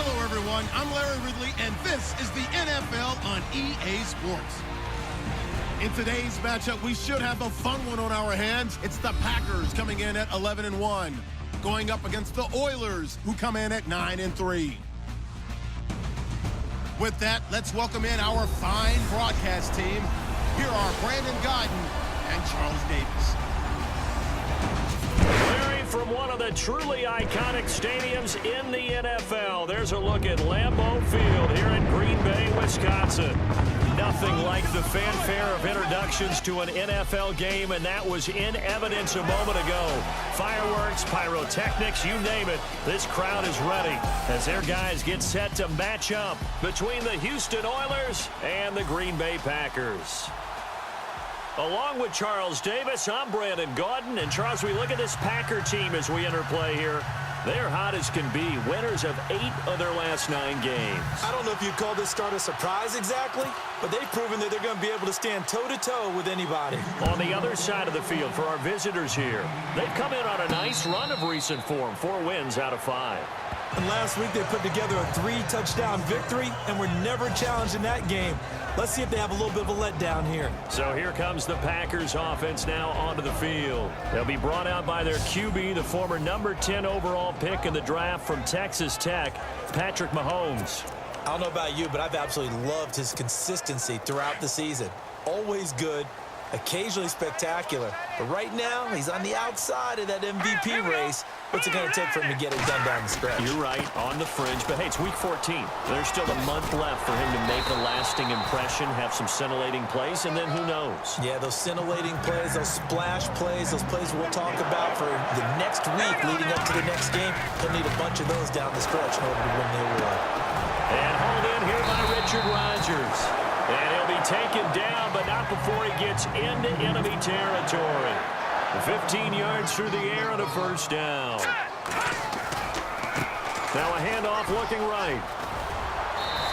Hello, everyone. I'm Larry Ridley, and this is the NFL on EA Sports. In today's matchup, we should have a fun one on our hands. It's the Packers coming in at 11-1, going up against the Oilers, who come in at 9-3. With that, let's welcome in our fine broadcast team. Here are Brandon Godden and Charles Davis. Larry, from one of the truly iconic stadiums in the NFL, there's a look at Lambeau Field here in Green Bay, Wisconsin. Nothing like the fanfare of introductions to an NFL game, and that was in evidence a moment ago. Fireworks, pyrotechnics, you name it. This crowd is ready as their guys get set to match up between the Houston Oilers and the Green Bay Packers. Along with Charles Davis, I'm Brandon Godden. And Charles, we look at this Packer team as we enter play here. They're hot as can be, winners of 8 of their last 9 games. I don't know if you'd call this start a surprise exactly, but they've proven that they're going to be able to stand toe-to-toe with anybody. On the other side of the field for our visitors here, they've come in on a nice run of recent form, 4 wins out of 5. And last week they put together a 3-touchdown victory and were never challenged in that game. Let's see if they have a little bit of a letdown here. So here comes the Packers offense now onto the field. They'll be brought out by their QB, the former number 10 overall pick in the draft from Texas Tech, Patrick Mahomes. I don't know about you, but I've absolutely loved his consistency throughout the season. Always good, occasionally spectacular. But right now, he's on the outside of that MVP race. What's it going to take for him to get it done down the stretch? You're right, on the fringe. But, hey, it's week 14. There's still a month left for him to make a lasting impression, have some scintillating plays, and then who knows? Yeah, those scintillating plays, those splash plays, those plays we'll talk about for the next week leading up to the next game. He'll need a bunch of those down the stretch in order to win the award. And hauled in here by Richard Rodgers. And he'll be taken down, but not before he gets into enemy territory. 15 yards through the air and a first down. Now a handoff looking right.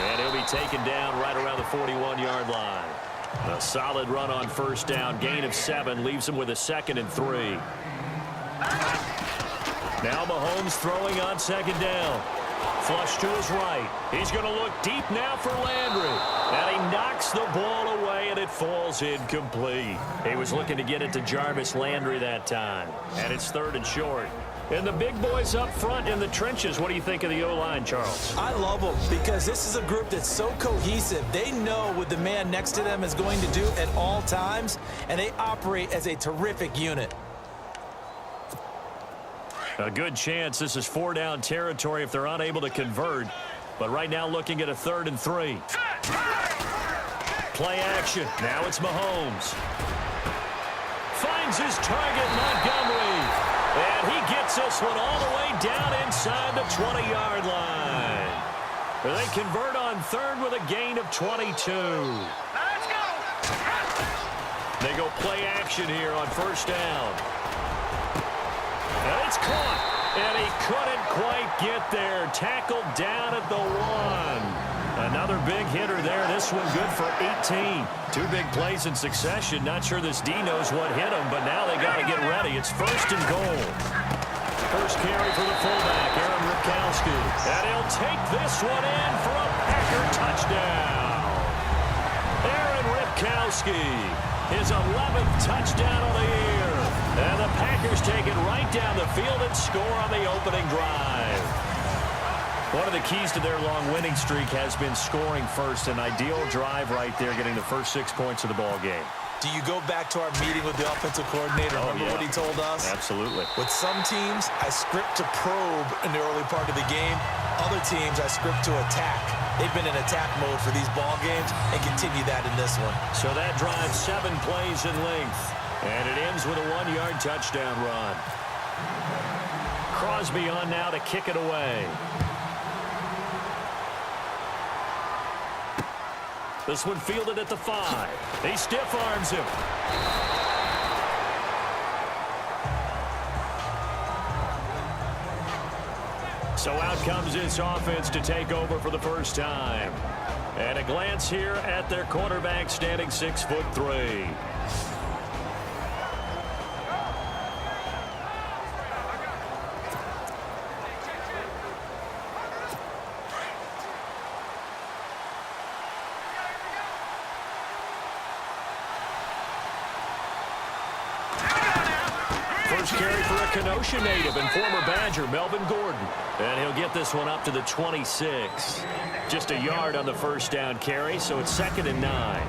And he'll be taken down right around the 41-yard line. A solid run on first down. Gain of 7 leaves him with a 2nd and 3. Now Mahomes throwing on 2nd down. Flush to his right. He's going to look deep now for Landry. And he knocks the ball away, and it falls incomplete. He was looking to get it to Jarvis Landry that time. And it's 3rd and short. And the big boys up front in the trenches. What do you think of the O-line, Charles? I love them because this is a group that's so cohesive. They know what the man next to them is going to do at all times, and they operate as a terrific unit. A good chance this is 4-down territory if they're unable to convert. But right now looking at a 3rd and 3. Play action. Now it's Mahomes. Finds his target, Montgomery. And he gets this one all the way down inside the 20-yard line. They convert on 3rd with a gain of 22. Let's go. They go play action here on first down. And it's caught, and he couldn't quite get there. Tackled down at the 1. Another big hitter there. This one good for 18. 2 big plays in succession. Not sure this D knows what hit him, but now they got to get ready. It's 1st and goal. First carry for the fullback, Aaron Ripkowski. And he'll take this one in for a Packer touchdown. Aaron Ripkowski, his 11th touchdown of the year. And the Packers take it right down the field and score on the opening drive. One of the keys to their long winning streak has been scoring first. An ideal drive right there, getting the first 6 points of the ball game. Do you go back to our meeting with the offensive coordinator? Remember what he told us? Absolutely. With some teams, I script to probe in the early part of the game. Other teams, I script to attack. They've been in attack mode for these ball games and continue that in this one. So that drives 7 plays in length. And it ends with a 1-yard touchdown run. Crosby on now to kick it away. This one fielded at the 5. He stiff arms him. So out comes this offense to take over for the first time. And a glance here at their quarterback, standing 6'3". carry for a Kenosha native and former Badger, Melvin Gordon. And he'll get this one up to the 26. Just a yard on the first down carry, so it's 2nd and 9.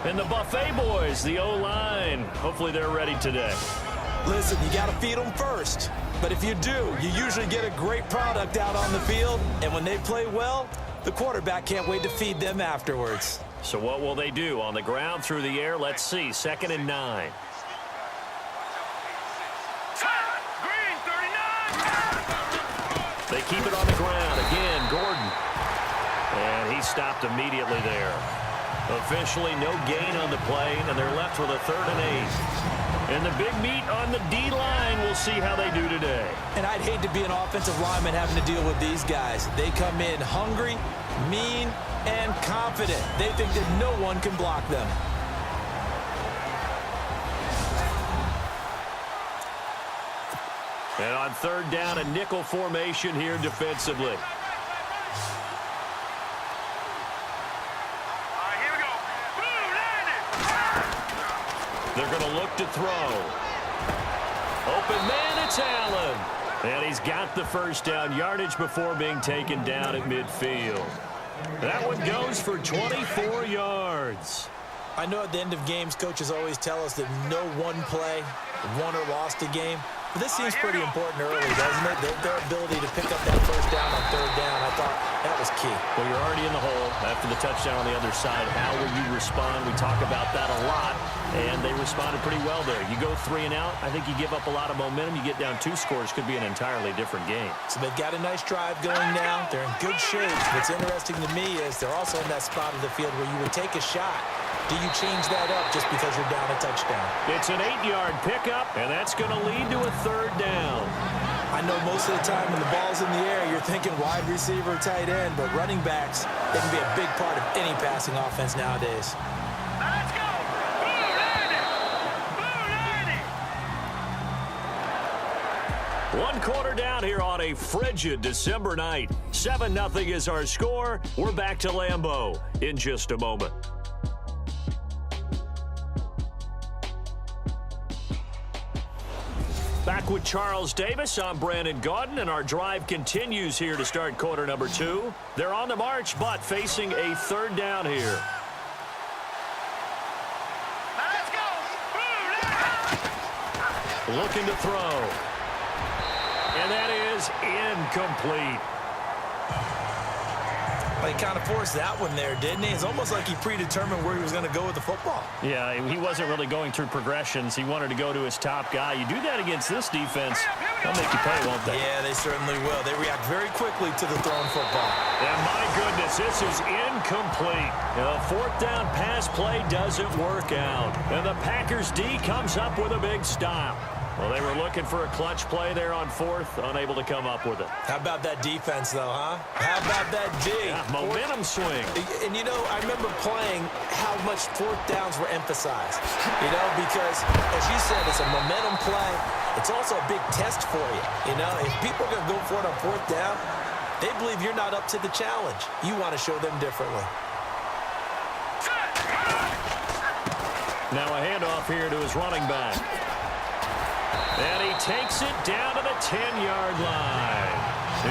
And the Buffet boys, the O-line, hopefully they're ready today. Listen, you got to feed them first. But if you do, you usually get a great product out on the field. And when they play well, the quarterback can't wait to feed them afterwards. So what will they do? On the ground, through the air? Let's see. 2nd and 9. They keep it on the ground. Again, Gordon. And he stopped immediately there. Officially no gain on the play, and they're left with a 3rd and 8. And the big meat on the D-line. We'll see how they do today. And I'd hate to be an offensive lineman having to deal with these guys. They come in hungry, mean, and confident. They think that no one can block them. And on 3rd down, a nickel formation here defensively. They're going to look to throw. Open man, it's Allen. And he's got the first down, yardage before being taken down at midfield. That one goes for 24 yards. I know at the end of games, coaches always tell us that no one play won or lost a game. But this seems pretty important early, doesn't it? Their ability to pick up that first down on 3rd down, I thought that was key. Well, you're already in the hole after the touchdown on the other side. How will you respond? We talk about that a lot, and they responded pretty well there. You go 3 and out, I think you give up a lot of momentum. You get down 2 scores, could be an entirely different game. So they've got a nice drive going now. They're in good shape. What's interesting to me is they're also in that spot of the field where you would take a shot. Do you change that up just because you're down a touchdown? It's an 8-yard pickup, and that's going to lead to a 3rd down. I know most of the time when the ball's in the air, you're thinking wide receiver, tight end, but running backs, they can be a big part of any passing offense nowadays. Let's go! One quarter down here on a frigid December night. 7-0 is our score. We're back to Lambeau in just a moment. Back with Charles Davis, I'm Brandon Gaudin, and our drive continues here to start quarter number 2. They're on the march, but facing a 3rd down here. Let's go! Looking to throw. And that is incomplete. Well, he kind of forced that one there, didn't he? It's almost like he predetermined where he was going to go with the football. Yeah, he wasn't really going through progressions. He wanted to go to his top guy. You do that against this defense, they'll make you pay, won't they? Yeah, they certainly will. They react very quickly to the thrown football. And my goodness, this is incomplete. The 4th down pass play doesn't work out. And the Packers D comes up with a big stop. Well, they were looking for a clutch play there on 4th, unable to come up with it. How about that defense, though, huh? How about that D? Yeah, momentum swing. And, you know, I remember playing how much 4th downs were emphasized. You know, because, as you said, it's a momentum play. It's also a big test for you. You know, if people are going to go for it on 4th down, they believe you're not up to the challenge. You want to show them differently. Now a handoff here to his running back. And he takes it down to the 10-yard line.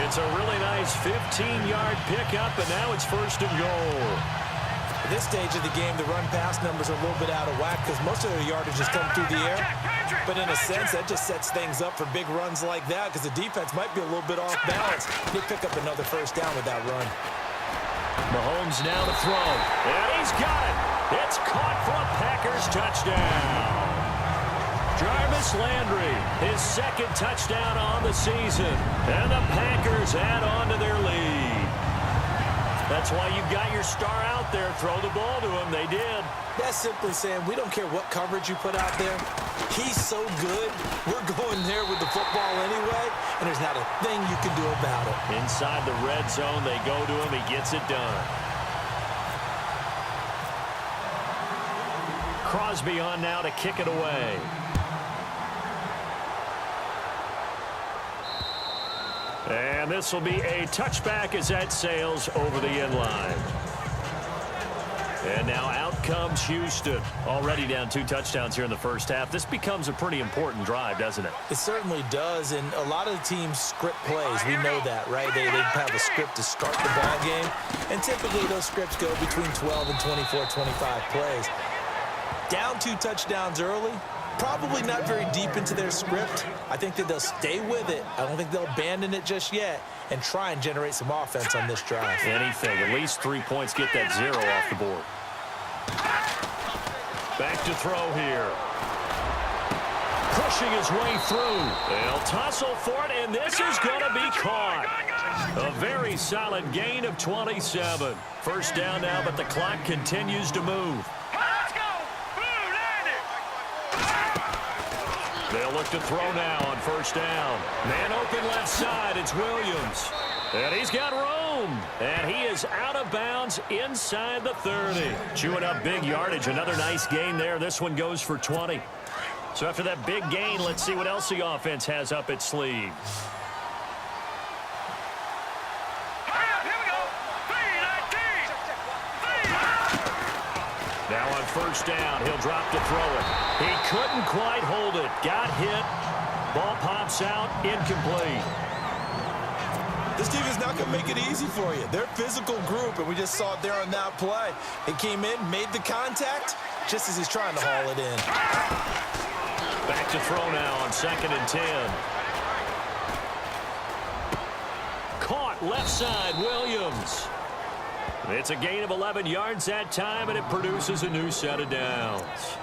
It's a really nice 15-yard pickup, and now it's 1st and goal. At this stage of the game, the run-pass numbers are a little bit out of whack because most of their yardage has come through the air. But in a sense, that just sets things up for big runs like that because the defense might be a little bit off balance. They pick up another 1st down with that run. Mahomes now to throw. And he's got it. It's caught for a Packers touchdown. Jarvis Landry, his 2nd touchdown on the season. And the Packers add on to their lead. That's why you've got your star out there. Throw the ball to him. They did. That's simply saying we don't care what coverage you put out there. He's so good. We're going there with the football anyway, and there's not a thing you can do about it. Inside the red zone, they go to him. He gets it done. Crosby on now to kick it away. And this will be a touchback as that sails over the end line. And now out comes Houston. Already down 2 touchdowns here in the first half. This becomes a pretty important drive, doesn't it? It certainly does, and a lot of the teams script plays. We know that, right? They have a script to start the ball game, and typically those scripts go between 12 and 24, 25 plays. Down 2 touchdowns early, probably not very deep into their script. I think that they'll stay with it. I don't think they'll abandon it just yet and try and generate some offense on this drive. Anything. At least 3 points. Get that 0 off the board. Back to throw here. Pushing his way through. They'll tussle for it, and this is going to be caught. A very solid gain of 27. First down now, but the clock continues to move. Let's go. They'll look to throw now on first down. Man open left side. It's Williams. And he's got room. And he is out of bounds inside the 30. Chewing up big yardage. Another nice gain there. This one goes for 20. So after that big gain, let's see what else the offense has up its sleeve. Now on first down, he'll drop to throw it. He couldn't quite hold it. Got hit. Ball pops out. Incomplete. This team is not going to make it easy for you. They're a physical group, and we just saw it there on that play. He came in, made the contact, just as he's trying to haul it in. Back to throw now on 2nd and 10. Caught left side, Williams. It's a gain of 11 yards that time, and it produces a new set of downs.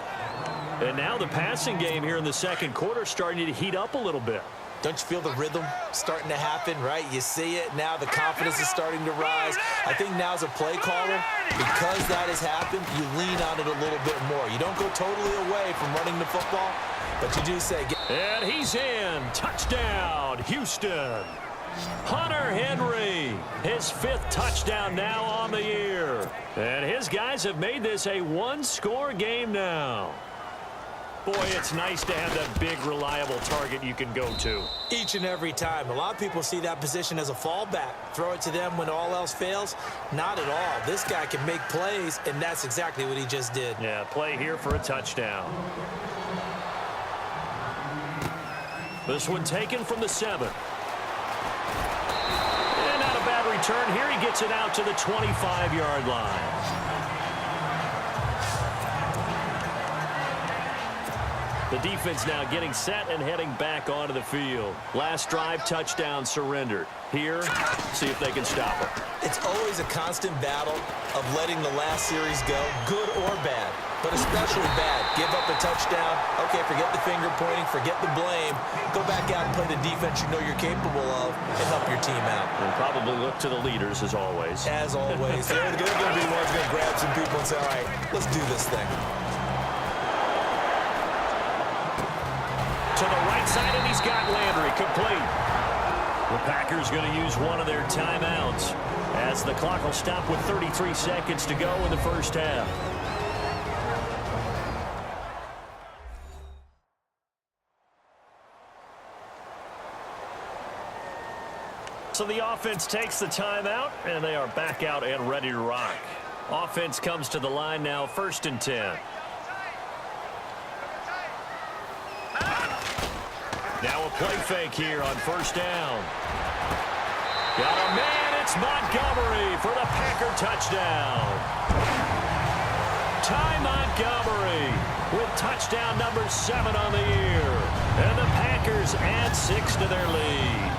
And now the passing game here in the second quarter starting to heat up a little bit. Don't you feel the rhythm starting to happen, right? You see it. Now the confidence is starting to rise. I think now as a play caller, because that has happened, you lean on it a little bit more. You don't go totally away from running the football, but you do say... And he's in. Touchdown, Houston. Hunter Henry, his 5th touchdown now on the year. And his guys have made this a 1-score game now. Boy, it's nice to have that big, reliable target you can go to. Each and every time. A lot of people see that position as a fallback. Throw it to them when all else fails. Not at all. This guy can make plays, and that's exactly what he just did. Yeah, play here for a touchdown. This one taken from the 7. And not a bad return here. He gets it out to the 25-yard line. The defense now getting set and heading back onto the field. Last drive, touchdown surrendered. Here, see if they can stop it. It's always a constant battle of letting the last series go, good or bad, but especially bad. Give up a touchdown. Okay, forget the finger pointing, forget the blame. Go back out and play the defense you know you're capable of and help your team out. And probably look to the leaders as always. As always. They're going to be ones going to grab some people and say, all right, let's do this thing. To the right side, and he's got Landry complete. The Packers going to use one of their timeouts as the clock will stop with 33 seconds to go in the first half. So the offense takes the timeout, and they are back out and ready to rock. Offense comes to the line now, 1st and 10. Now a play fake here on first down. Got a man, it's Montgomery for the Packer touchdown. Ty Montgomery with touchdown number 7 on the year. And the Packers add 6 to their lead.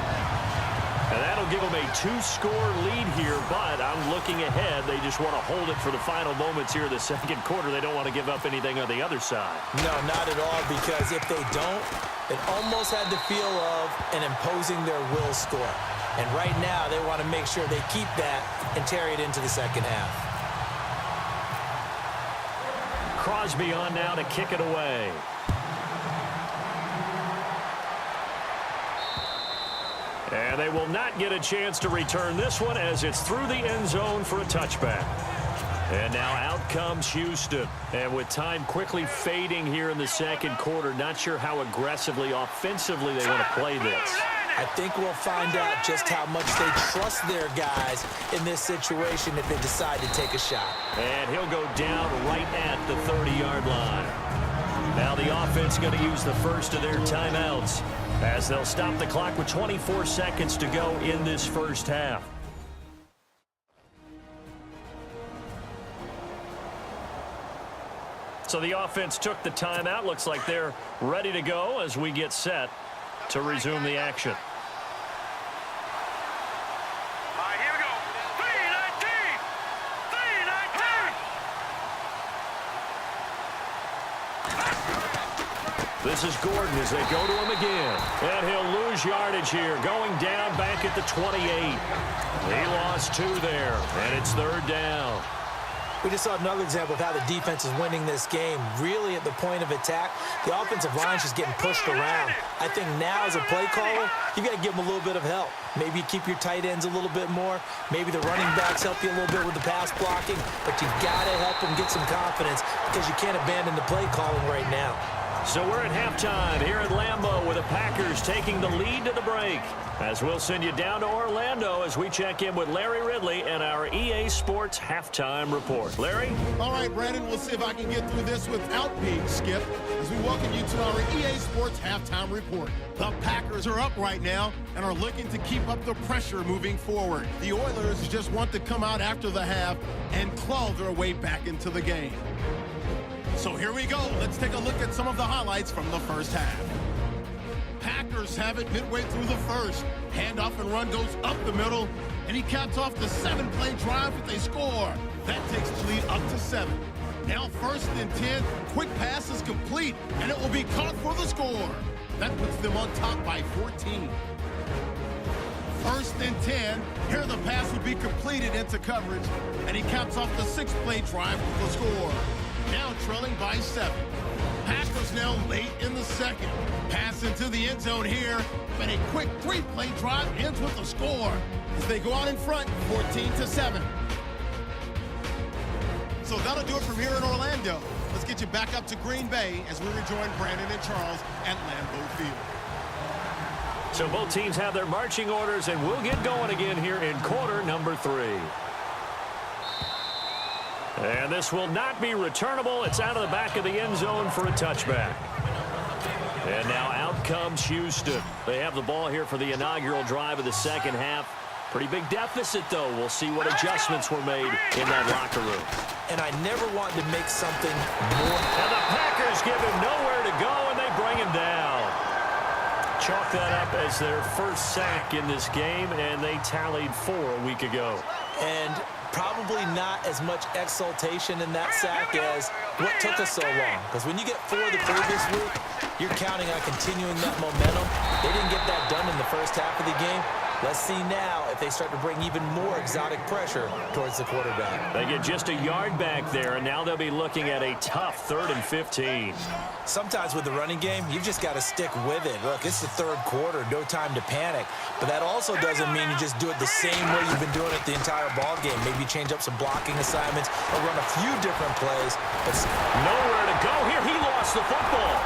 And that'll give them a 2-score lead here, but I'm looking ahead. They just want to hold it for the final moments here in the second quarter. They don't want to give up anything on the other side. No, not at all, because if they don't, it almost had the feel of an imposing their will score. And right now, they want to make sure they keep that and carry it into the second half. Crosby on now to kick it away. And they will not get a chance to return this one as it's through the end zone for a touchback. And now out comes Houston. And with time quickly fading here in the second quarter, not sure how aggressively, offensively they want to play this. I think we'll find out just how much they trust their guys in this situation if they decide to take a shot. And he'll go down right at the 30-yard line. Now the offense going to use the first of their timeouts as they'll stop the clock with 24 seconds to go in this first half. So the offense took the timeout. Looks like they're ready to go as we get set to resume the action. All right, here we go. 3-19. 3-19. This is Gordon as they go to him again. And he'll lose yardage here, going down back at the 28. He lost 2 there, and it's 3rd down. We just saw another example of how the defense is winning this game. Really at the point of attack, the offensive line's just getting pushed around. I think now as a play caller, you got to give them a little bit of help. Maybe you keep your tight ends a little bit more. Maybe the running backs help you a little bit with the pass blocking. But you've got to help them get some confidence because you can't abandon the play calling right now. So we're at halftime here at Lambeau with the Packers taking the lead to the break. As we'll send you down to Orlando as we check in with Larry Ridley and our EA Sports Halftime Report. Larry? All right, Brandon, we'll see if I can get through this without being skipped as we welcome you to our EA Sports Halftime Report. The Packers are up right now and are looking to keep up the pressure moving forward. The Oilers just want to come out after the half and claw their way back into the game. So here we go. Let's take a look at some of the highlights from the first half. Packers have it midway through the first. Handoff and run goes up the middle, and he caps off the 7-play drive with a score. That takes the lead up to 7. Now 1st and 10, quick pass is complete, and it will be caught for the score. That puts them on top by 14. 1st and 10, here the pass will be completed into coverage, and he caps off the 6-play drive with the score. Now trailing by 7. Packers now late in the second. Pass into the end zone here, but a quick 3-play drive ends with a score as they go out in front, 14-7. So that'll do it from here in Orlando. Let's get you back up to Green Bay as we rejoin Brandon and Charles at Lambeau Field. So both teams have their marching orders, and we'll get going again here in quarter number 3. And this will not be returnable. It's out of the back of the end zone for a touchback. And now out comes Houston. They have the ball here for the inaugural drive of the second half. Pretty big deficit, though. We'll see what adjustments were made in that locker room. And I never wanted to make something more. And the Packers give him nowhere to go, and they bring him down. Chalk that up as their first sack in this game, and they tallied 4 a week ago. And probably not as much exultation in that sack as what took us so long. Because when you get 4 the previous week, you're counting on continuing that momentum. They didn't get that done in the first half of the game. Let's see now if they start to bring even more exotic pressure towards the quarterback. They get just a yard back there, and now they'll be looking at a tough 3rd and 15. Sometimes with the running game, you've just got to stick with it. Look, it's the 3rd quarter, no time to panic. But that also doesn't mean you just do it the same way you've been doing it the entire ball game. Maybe change up some blocking assignments or run a few different plays. But nowhere to go here. He lost the football.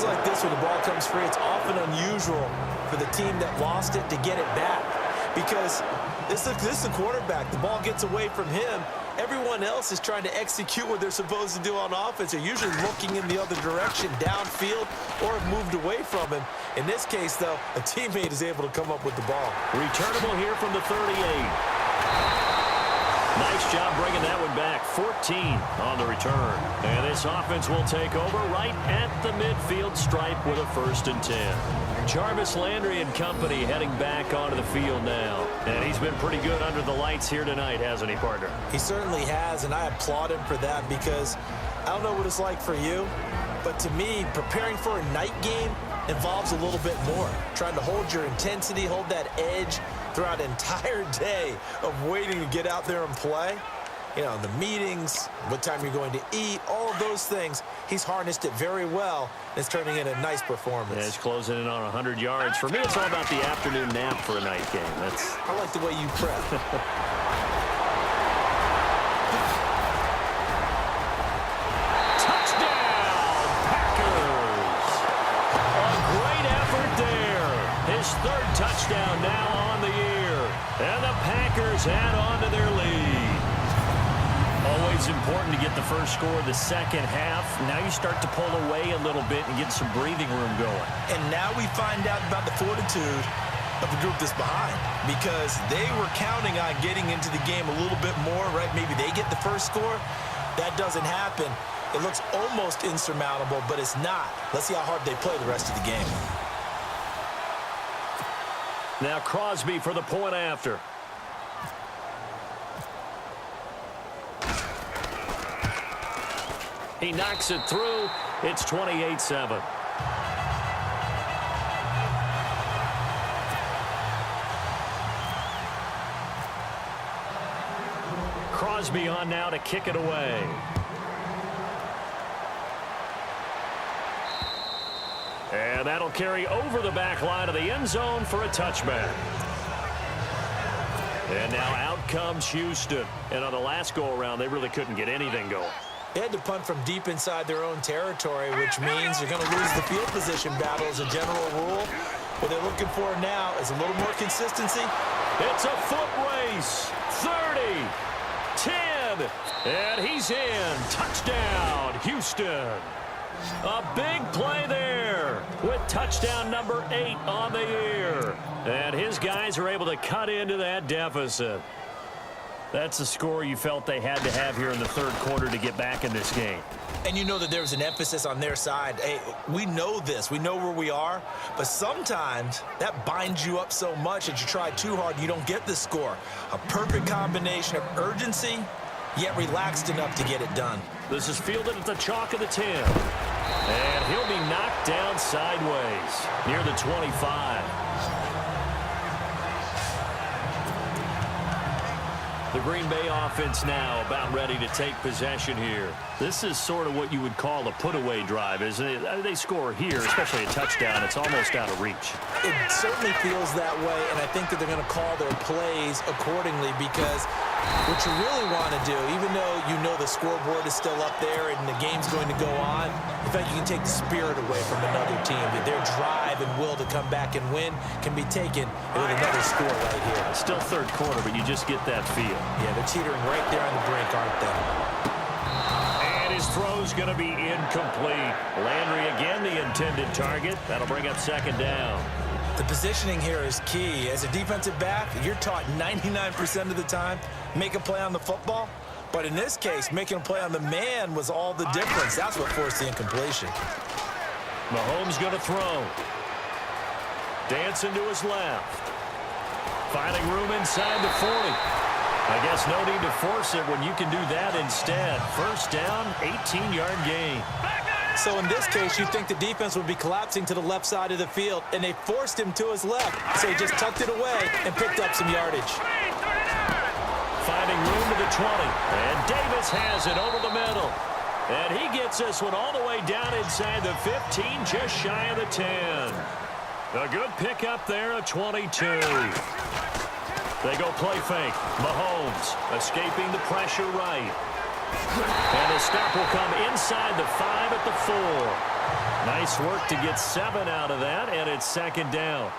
Like this where the ball comes free, it's often unusual for the team that lost it to get it back because this is the quarterback. The ball gets away from him. Everyone else is trying to execute what they're supposed to do on offense. They're usually looking in the other direction, downfield, or have moved away from him. In this case, though, a teammate is able to come up with the ball. Returnable here from the 38. Nice job bringing that one back. 14 on the return. And this offense will take over right at the midfield stripe with a 1st and 10. Jarvis Landry and company heading back onto the field now. And he's been pretty good under the lights here tonight, hasn't he, partner? He certainly has, and I applaud him for that because I don't know what it's like for you, but to me, preparing for a night game involves a little bit more. Trying to hold your intensity, hold that edge throughout an entire day of waiting to get out there and play. You know, the meetings, what time you're going to eat, all of those things. He's harnessed it very well. It's turning in a nice performance. Yeah, he's closing in on 100 yards. For me, it's all about the afternoon nap for a night game. I like the way you prep. Packers add on to their lead. Always important to get the first score of the second half. Now you start to pull away a little bit and get some breathing room going. And now we find out about the fortitude of the group that's behind, because they were counting on getting into the game a little bit more, right? Maybe they get the first score. That doesn't happen. It looks almost insurmountable, but it's not. Let's see how hard they play the rest of the game. Now Crosby for the point after. He knocks it through. It's 28-7. Crosby on now to kick it away. And that'll carry over the back line of the end zone for a touchback. And now out comes Houston. And on the last go-around, they really couldn't get anything going. They had to punt from deep inside their own territory, which means you're going to lose the field position battle as a general rule. What they're looking for now is a little more consistency. It's a foot race. 30, 10, and he's in. Touchdown, Houston. A big play there with touchdown number 8 on the year. And his guys are able to cut into that deficit. That's the score you felt they had to have here in the third quarter to get back in this game. And you know that there was an emphasis on their side. Hey, we know this. We know where we are. But sometimes that binds you up so much that you try too hard, you don't get the score. A perfect combination of urgency, yet relaxed enough to get it done. This is fielded at the chalk of the 10. And he'll be knocked down sideways near the 25. The Green Bay offense now about ready to take possession here. This is sort of what you would call a put-away drive, isn't it? They score here, especially a touchdown. It's almost out of reach. It certainly feels that way, and I think that they're going to call their plays accordingly, because what you really want to do, even though you know the scoreboard is still up there and the game's going to go on, in fact, you can take the spirit away from another team. Their drive and will to come back and win can be taken with another score right here. Still third quarter, but you just get that feel. Yeah, they're teetering right there on the brink, aren't they? And his throw's going to be incomplete. Landry again the intended target. That'll bring up second down. The positioning here is key. As a defensive back, you're taught 99% of the time, make a play on the football. But in this case, making a play on the man was all the difference. That's what forced the incompletion. Mahomes going to throw. Dancing to his left. Finding room inside the 40. I guess no need to force it when you can do that instead. First down, 18-yard gain. So in this case, you'd think the defense would be collapsing to the left side of the field, and they forced him to his left. So he just tucked it away and picked up some yardage. Finding room to the 20. And Davis has it over the middle. And he gets this one all the way down inside the 15, just shy of the 10. A good pickup there at 22. They go play fake. Mahomes escaping the pressure right. And the stop will come inside the 5 at the 4. Nice work to get 7 out of that, and it's second down.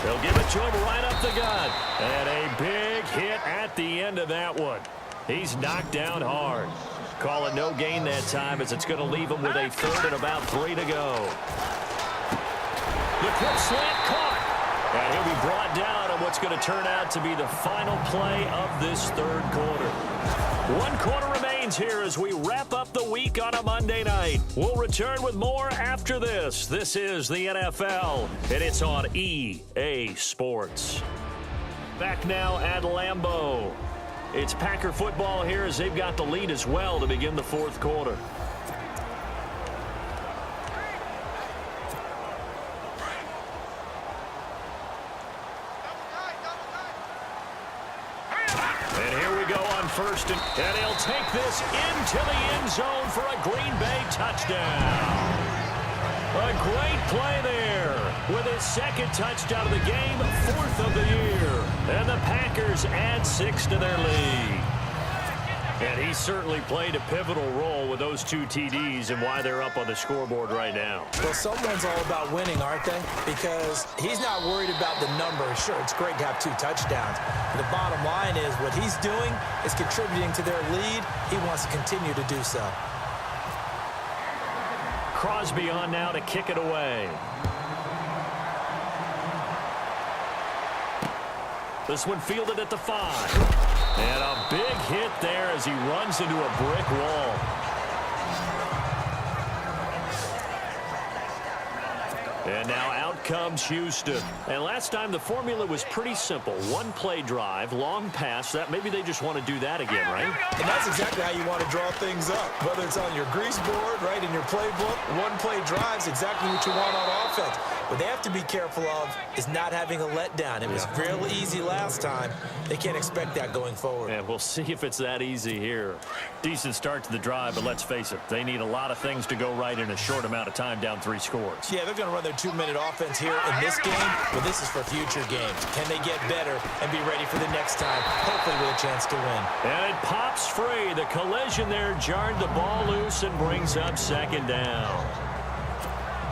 They'll give it to him right up the gut. And a big hit at the end of that one. He's knocked down hard. Call it no gain that time, as it's going to leave him with a third and about 3 to go. The quick slant caught. And he'll be brought down on what's going to turn out to be the final play of this third quarter. 1 quarter remains here as we wrap up the week on a Monday night. We'll return with more after this. This is the NFL, and it's on EA Sports. Back now at Lambeau. It's Packer football here as they've got the lead as well to begin the fourth quarter. And here we go on first, and he'll take this into the end zone for a Green Bay touchdown. A great play there with his second touchdown of the game, 4th of the year. And the Packers add 6 to their lead. And he certainly played a pivotal role with those 2 TDs and why they're up on the scoreboard right now. Well, someone's all about winning, aren't they? Because he's not worried about the numbers. Sure, it's great to have 2 touchdowns. But the bottom line is what he's doing is contributing to their lead. He wants to continue to do so. Crosby on now to kick it away. This one fielded at the 5. And a big hit there as he runs into a brick wall. And now out comes Houston. And last time the formula was pretty simple. 1 play drive, long pass. That maybe they just want to do that again, right? And that's exactly how you want to draw things up. Whether it's on your grease board, right, in your playbook, 1 play drive is exactly what you want on offense. What they have to be careful of is not having a letdown. It was real easy last time. They can't expect that going forward. And we'll see if it's that easy here. Decent start to the drive, but let's face it, they need a lot of things to go right in a short amount of time down 3 scores. Yeah, they're going to run their 2-minute offense here in this game, but this is for future games. Can they get better and be ready for the next time, hopefully with a chance to win? And it pops free. The collision there jarred the ball loose and brings up 2nd down.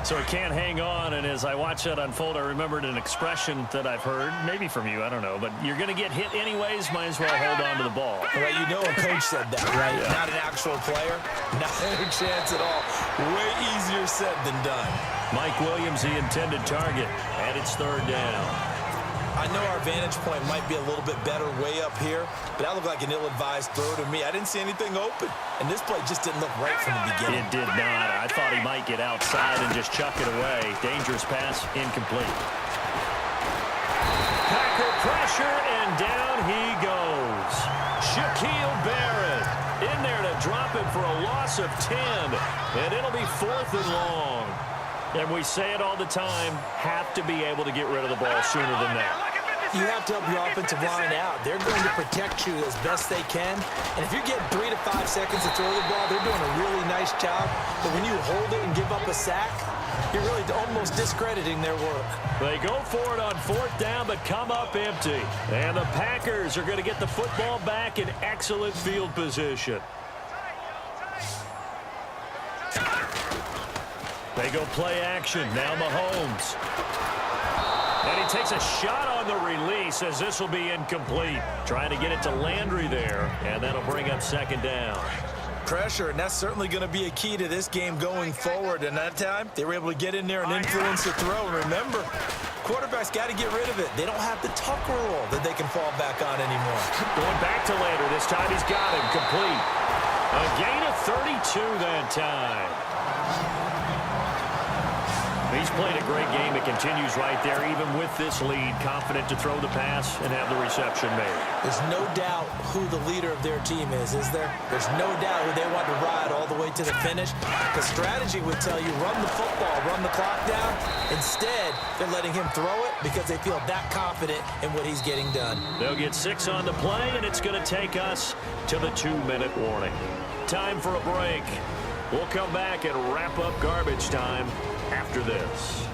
So it can't hang on, and as I watch that unfold, I remembered an expression that I've heard, maybe from you, I don't know, but you're going to get hit anyways, might as well hold on to the ball. Right, you know a coach said that, right? Yeah. Not an actual player. Not a chance at all. Way easier said than done. Mike Williams, the intended target, and it's 3rd down. I know our vantage point might be a little bit better way up here, but that looked like an ill-advised throw to me. I didn't see anything open, and this play just didn't look right from the beginning. It did not. I thought he might get outside and just chuck it away. Dangerous pass, incomplete. Packer pressure, and down he goes. Shaquille Barrett in there to drop it for a loss of 10, and it'll be 4th and long. And we say it all the time, have to be able to get rid of the ball sooner than that. You have to help your offensive line out. They're going to protect you as best they can. And if you get 3 to 5 seconds to throw the ball, they're doing a really nice job. But when you hold it and give up a sack, you're really almost discrediting their work. They go for it on 4th down, but come up empty. And the Packers are going to get the football back in excellent field position. They go play action. Now Mahomes. And he takes a shot on the release as this will be incomplete. Trying to get it to Landry there, and that'll bring up 2nd down. Pressure, and that's certainly going to be a key to this game going forward. And that time, they were able to get in there and influence the throw. And remember, quarterbacks got to get rid of it. They don't have the Tucker rule that they can fall back on anymore. Going back to Landry. This time he's got him complete. A gain of 32 that time. He's played a great game. It continues right there, even with this lead, confident to throw the pass and have the reception made. There's no doubt who the leader of their team is there? There's no doubt who they want to ride all the way to the finish. The strategy would tell you, run the football, run the clock down. Instead, they're letting him throw it because they feel that confident in what he's getting done. They'll get 6 on the play, and it's going to take us to the 2-minute warning. Time for a break. We'll come back and wrap up garbage time after this.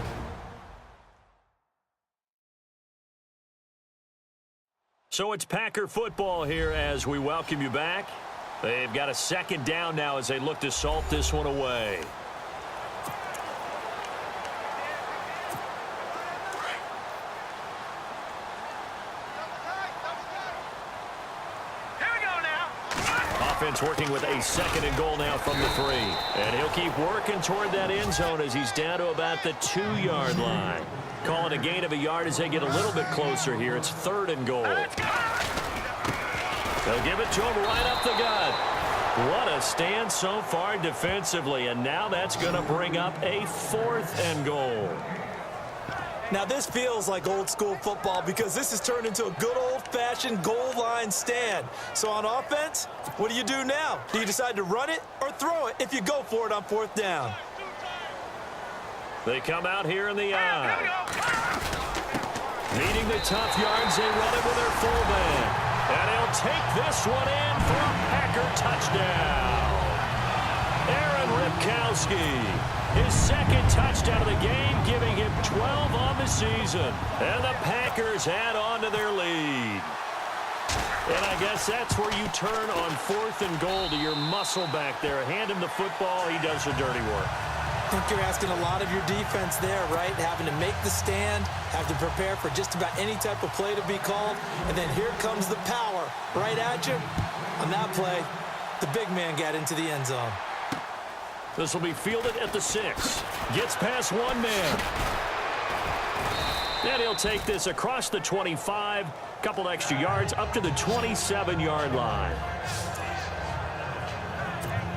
So it's Packer football here as we welcome you back. They've got a 2nd down now as they look to salt this one away. Offense working with a 2nd and goal now from the 3. And he'll keep working toward that end zone as he's down to about the 2-yard line. Calling a gain of a yard as they get a little bit closer here. It's 3rd and goal. They'll give it to him right up the gut. What a stand so far defensively. And now that's going to bring up a 4th and goal. Now, this feels like old-school football because this has turned into a good old-fashioned goal line stand. So on offense, what do you do now? Do you decide to run it or throw it if you go for it on 4th down? They come out here in the eye. Needing the tough yards, they run it with their fullback. And he'll take this one in for a Packer touchdown. Aaron Ripkowski. His 2nd touchdown of the game, giving him 12 on the season. And the Packers add on to their lead. And I guess that's where you turn on 4th and goal to your muscle back there. Hand him the football. He does the dirty work. I think you're asking a lot of your defense there, right? Having to make the stand, have to prepare for just about any type of play to be called, and then here comes the power right at you. On that play, the big man got into the end zone. This will be fielded at the 6. Gets past one man. And he'll take this across the 25, couple extra yards up to the 27-yard line.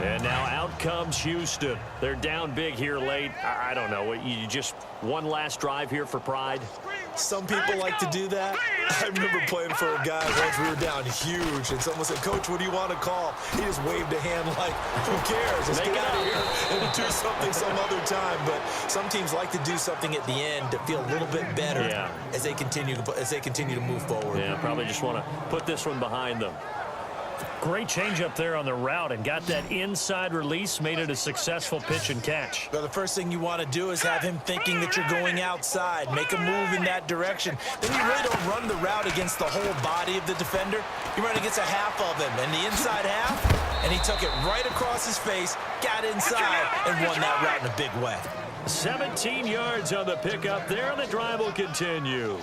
And now out comes Houston. They're down big here late. I don't know. You just one last drive here for pride? Some people like to do that. I remember playing for a guy once. We were down huge, and someone said, "Coach, what do you want to call?" He just waved a hand like, who cares? Let's get out of here and do something some other time. But some teams like to do something at the end to feel a little bit better as they continue to move forward. Yeah, probably just want to put this one behind them. Great change up there on the route and got that inside release, made it a successful pitch and catch. Well, the first thing you want to do is have him thinking that you're going outside, make a move in that direction. Then you really don't run the route against the whole body of the defender. You run against a half of him, and the inside half, and he took it right across his face, got inside, and won that route in a big way. 17 yards on the pickup there, and the drive will continue.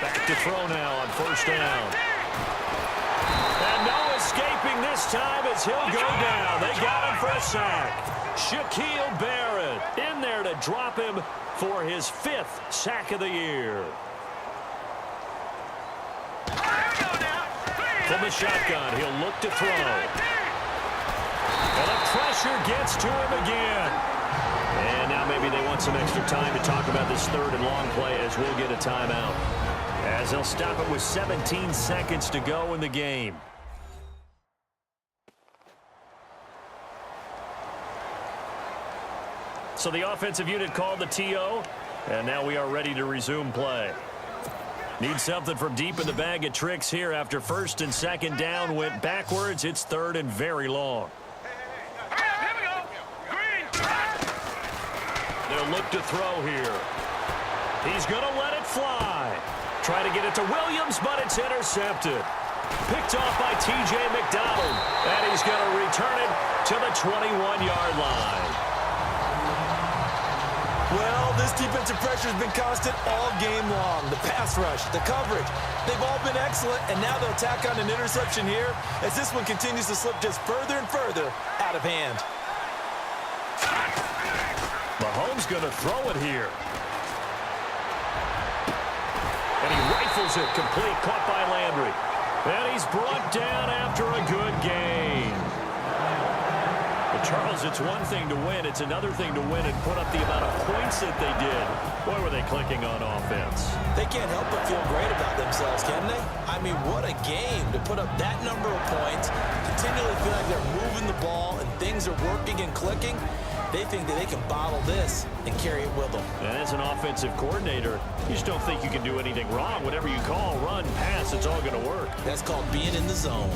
Back to throw now on 1st down. And no escaping this time as he'll go down. They got him for a sack. Shaquille Barrett in there to drop him for his 5th sack of the year. From the shotgun, he'll look to throw. And the pressure gets to him again. And now maybe they want some extra time to talk about this 3rd and long play as we'll get a timeout. As they'll stop it with 17 seconds to go in the game. So the offensive unit called the TO, and now we are ready to resume play. Need something from deep in the bag of tricks here after 1st and 2nd down went backwards. It's 3rd and very long. They'll look to throw here. He's going to let it fly. Try to get it to Williams, but it's intercepted. Picked off by T.J. McDonald. And he's going to return it to the 21-yard line. Well, this defensive pressure has been constant all game long. The pass rush, the coverage, they've all been excellent, and now they'll tack on an interception here as this one continues to slip just further and further out of hand. Mahomes going to throw it here. And he rifles it complete, caught by Landry. And he's brought down after a good gain. But Charles, it's one thing to win. It's another thing to win and put up the amount of points that they did. Boy, were they clicking on offense. They can't help but feel great about themselves, can they? I mean, what a game to put up that number of points, continually feel like they're moving the ball and things are working and clicking. They think that they can bottle this and carry it with them. And as an offensive coordinator, you just don't think you can do anything wrong. Whatever you call, run, pass, it's all going to work. That's called being in the zone.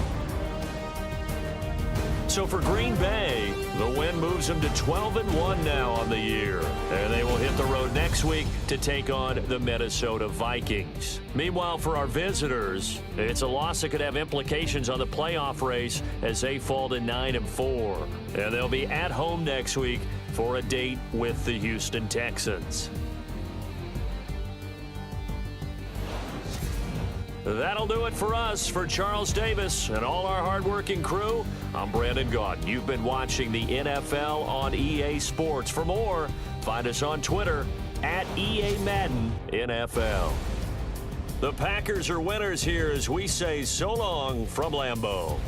So for Green Bay, the win moves them to 12-1 now on the year. And they will hit the road next week to take on the Minnesota Vikings. Meanwhile, for our visitors, it's a loss that could have implications on the playoff race as they fall to 9-4. And they'll be at home next week for a date with the Houston Texans. That'll do it for us. For Charles Davis and all our hardworking crew, I'm Brandon Gaudin. You've been watching the NFL on EA Sports. For more, find us on Twitter at EA Madden NFL. The Packers are winners here as we say so long from Lambeau.